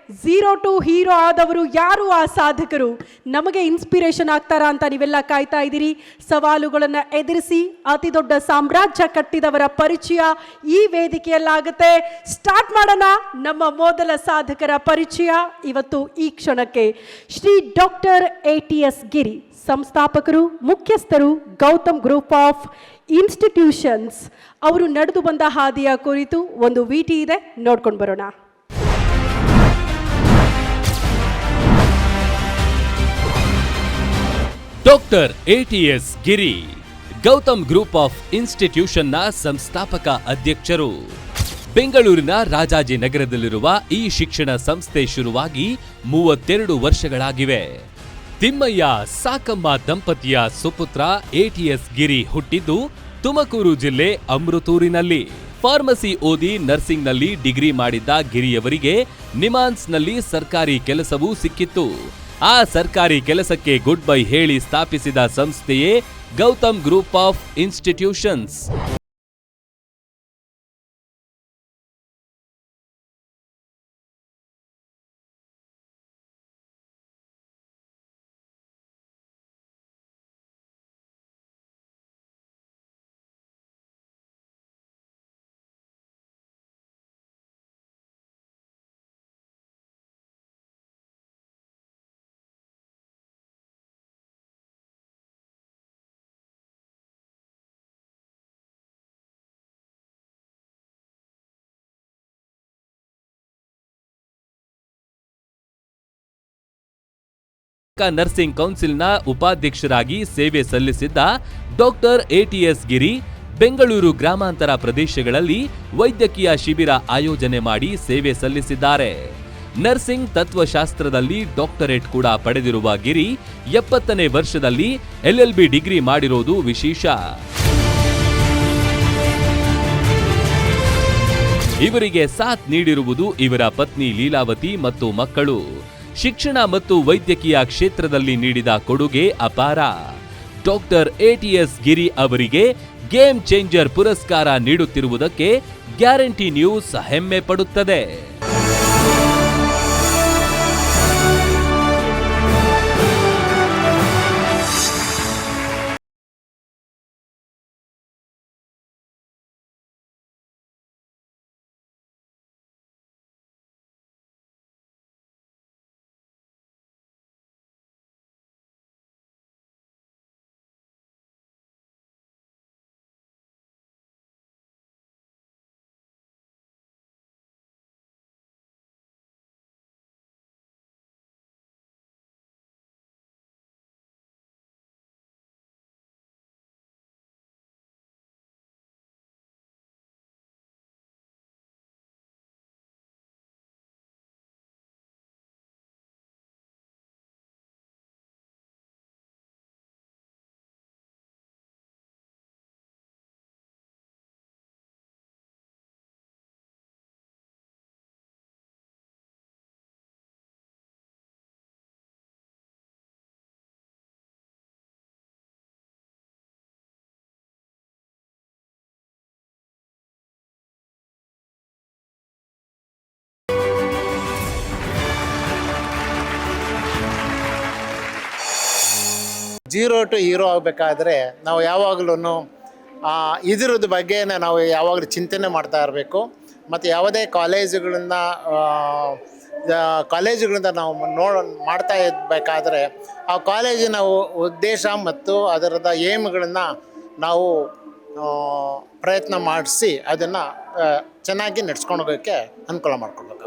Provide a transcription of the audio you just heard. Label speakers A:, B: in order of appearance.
A: Zero to hero ಆದವರು ಯಾರು? ಆ ಸಾಧಕರು ನಮಗೆ ಇನ್ಸ್ಪಿರೇಷನ್ ಆಗ್ತಾರಾ ಅಂತ ನೀವೆಲ್ಲ ಕಾಯ್ತಾ ಇದ್ದೀರಿ. ಸವಾಲುಗಳನ್ನು ಎದುರಿಸಿ ಅತಿ ದೊಡ್ಡ ಸಾಮ್ರಾಜ್ಯ ಕಟ್ಟಿದವರ ಪರಿಚಯ ಈ ವೇದಿಕೆಯಲ್ಲಾಗುತ್ತೆ. ಸ್ಟಾರ್ಟ್ ಮಾಡೋಣ ನಮ್ಮ ಮೊದಲ ಸಾಧಕರ ಪರಿಚಯ. ಇವತ್ತು ಈ ಕ್ಷಣಕ್ಕೆ ಶ್ರೀ ಡಾಕ್ಟರ್ ATS ಗಿರಿ, ಸಂಸ್ಥಾಪಕರು, ಮುಖ್ಯಸ್ಥರು, ಗೌತಮ್ ಗ್ರೂಪ್ ಆಫ್ ಇನ್ಸ್ಟಿಟ್ಯೂಷನ್ಸ್. ಅವರು ನಡೆದು ಬಂದ ಹಾದಿಯ ಕುರಿತು ಒಂದು ವಿಟಿ ಇದೆ, ನೋಡ್ಕೊಂಡು ಬರೋಣ.
B: Doctor ATS Giri Gautam group of ಇನ್ಸ್ಟಿಟ್ಯೂಷನ್ನ ಸಂಸ್ಥಾಪಕ ಅಧ್ಯಕ್ಷರು. ಬೆಂಗಳೂರಿನ ರಾಜಾಜಿನಗರದಲ್ಲಿರುವ ಈ ಶಿಕ್ಷಣ ಸಂಸ್ಥೆ ಶುರುವಾಗಿ 32 ವರ್ಷಗಳಾಗಿವೆ. ತಿಮ್ಮಯ್ಯ ಸಾಕಮ್ಮ ದಂಪತಿಯ ಸುಪುತ್ರ ATS ಗಿರಿ ಹುಟ್ಟಿದ್ದು ತುಮಕೂರು ಜಿಲ್ಲೆ ಅಮೃತೂರಿನಲ್ಲಿ. ಫಾರ್ಮಸಿ ಓದಿ ನರ್ಸಿಂಗ್ನಲ್ಲಿ ಡಿಗ್ರಿ ಮಾಡಿದ್ದ ಗಿರಿಯವರಿಗೆ ನಿಮಾನ್ಸ್ನಲ್ಲಿ ಸರ್ಕಾರಿ ಕೆಲಸವೂ ಸಿಕ್ಕಿತ್ತು. ಆ ಸರ್ಕಾರಿ ಕೆಲಸಕ್ಕೆ ಗುಡ್ ಬೈ ಹೇಳಿ ಸ್ಥಾಪಿಸಿದ ಸಂಸ್ಥೆಯೇ Gautam group of institutions. Nursing ಕೌನ್ಸಿಲ್ನ ಉಪಾಧ್ಯಕ್ಷರಾಗಿ ಸೇವೆ ಸಲ್ಲಿಸಿದ್ದ ಡಾಕ್ಟರ್ ATS ಗಿರಿ ಬೆಂಗಳೂರು ಗ್ರಾಮಾಂತರ ಪ್ರದೇಶಗಳಲ್ಲಿ ವೈದ್ಯಕೀಯ ಶಿಬಿರ ಆಯೋಜನೆ ಮಾಡಿ ಸೇವೆ ಸಲ್ಲಿಸಿದ್ದಾರೆ. ನರ್ಸಿಂಗ್ ತತ್ವಶಾಸ್ತ್ರದಲ್ಲಿ ಡಾಕ್ಟರೇಟ್ ಕೂಡ ಪಡೆದಿರುವ ಗಿರಿ 70ನೇ ವರ್ಷದಲ್ಲಿ LLB ಡಿಗ್ರಿ ಮಾಡಿರೋದು ವಿಶೇಷ. ಇವರಿಗೆ ಸಾಥ್ ನೀಡಿರುವುದು ಇವರ ಪತ್ನಿ ಲೀಲಾವತಿ ಮತ್ತು ಮಕ್ಕಳು. ಶಿಕ್ಷಣ ಮತ್ತು ವೈದ್ಯಕೀಯ ಕ್ಷೇತ್ರದಲ್ಲಿ ನೀಡಿದ ಕೊಡುಗೆ ಅಪಾರ. ಡಾಕ್ಟರ್ ATS ಗಿರಿ ಅವರಿಗೆ ಗೇಮ್ ಚೇಂಜರ್ ಪುರಸ್ಕಾರ ನೀಡುತ್ತಿರುವುದಕ್ಕೆ ಗ್ಯಾರಂಟಿ ನ್ಯೂಸ್ ಹೆಮ್ಮೆ ಪಡುತ್ತದೆ.
C: ಝೀರೋ ಟು ಹೀರೋ ಆಗಬೇಕಾದ್ರೆ ನಾವು ಯಾವಾಗಲೂ ಇದರದ ಬಗ್ಗೆ ನಾವು ಯಾವಾಗಲೂ ಚಿಂತನೆ ಮಾಡ್ತಾ ಇರಬೇಕು. ಮತ್ತು ಯಾವುದೇ ಕಾಲೇಜುಗಳಿಂದ ನಾವು ಮಾಡ್ತಾ ಇರಬೇಕಾದ್ರೆ ಆ ಕಾಲೇಜಿನ ಉದ್ದೇಶ ಮತ್ತು ಅದರದ ಏಮ್ಗಳನ್ನು ನಾವು ಪ್ರಯತ್ನ ಮಾಡಿಸಿ ಅದನ್ನು ಚೆನ್ನಾಗಿ ನಡೆಸ್ಕೊಂಡು ಹೋಗೋಕ್ಕೆ ಅನುಕೂಲ ಮಾಡಿಕೊಡ್ಬೇಕು.